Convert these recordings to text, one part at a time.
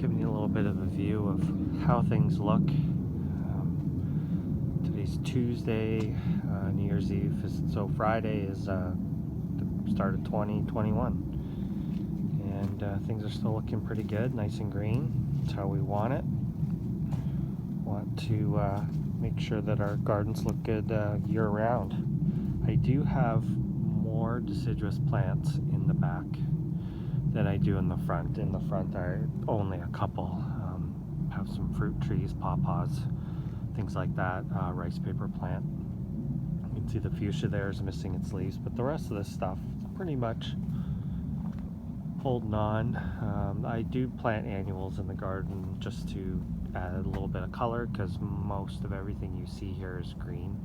giving you a little bit of a view of how things look. Today's Tuesday, New Year's Eve, so Friday is the start of 2021. And things are still looking pretty good, nice and green. That's how we want it. Want to make sure that our gardens look good year round. I do have more deciduous plants in the back than I do in the front. In the front I only a couple. Have some fruit trees, pawpaws, things like that, rice paper plant. You can see the fuchsia there is missing its leaves, but the rest of this stuff is pretty much holding on. I do plant annuals in the garden just to add a little bit of color because most of everything you see here is green.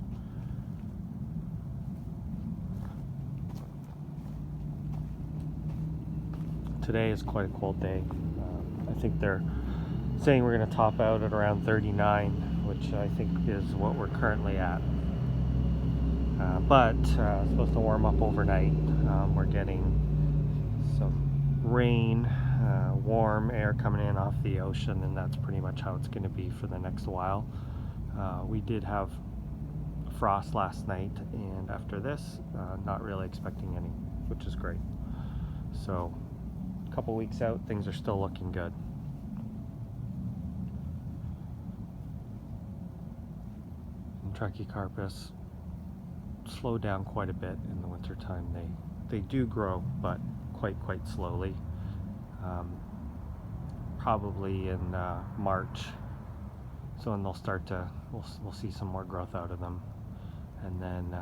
Today is quite a cold day. I think they're saying we're going to top out at around 39, which I think is what we're currently at. But it's supposed to warm up overnight. We're getting some rain, warm air coming in off the ocean, and that's pretty much how it's going to be for the next while. We did have frost last night, and after this, not really expecting any, which is great. So a couple weeks out, things are still looking good. And Trachycarpus slow down quite a bit in the winter time. They do grow, but quite slowly. Probably in March, so when they'll start to, we'll see some more growth out of them, and then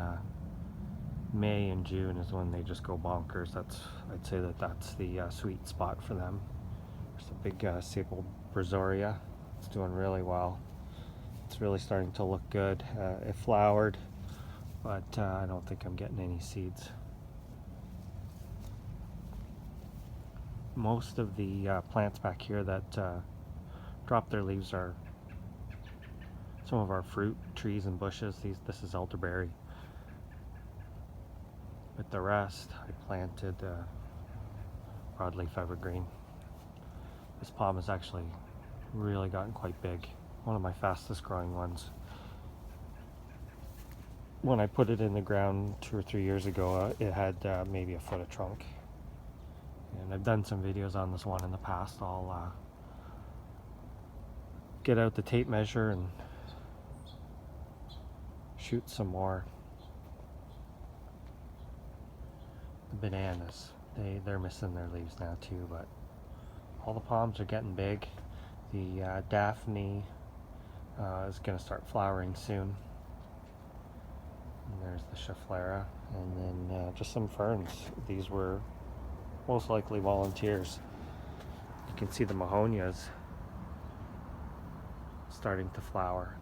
May and June is when they just go bonkers. I'd say that's the sweet spot for them. There's a big Sable Brazoria. It's doing really well. It's really starting to look good. It flowered, but I don't think I'm getting any seeds. Most of the plants back here that drop their leaves are some of our fruit trees and bushes. This is elderberry. But the rest, I planted broadleaf evergreen. This palm has actually really gotten quite big. One of my fastest growing ones. When I put it in the ground 2 or 3 years ago, it had maybe a foot of trunk. And I've done some videos on this one in the past. I'll get out the tape measure and shoot some more. The bananas, they're missing their leaves now too, but all the palms are getting big. The Daphne is going to start flowering soon. And there's the Schefflera, and then just some ferns. These were most likely volunteers. You can see the mahonias starting to flower.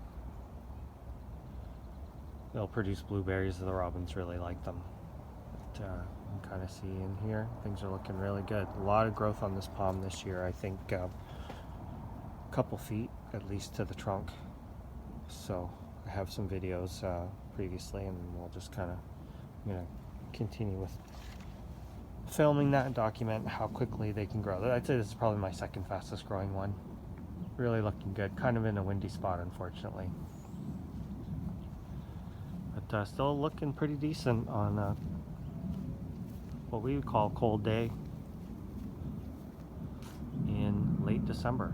They'll produce blueberries, the robins really like them. But you can kind of see in here, things are looking really good. A lot of growth on this palm this year. I think a couple feet at least to the trunk. So I have some videos previously, and we'll just kind of, I'm going to continue with filming that and document how quickly they can grow. I'd say this is probably my second fastest growing one. Really looking good. Kind of in a windy spot, unfortunately. But still looking pretty decent on what we would call a cold day in late December.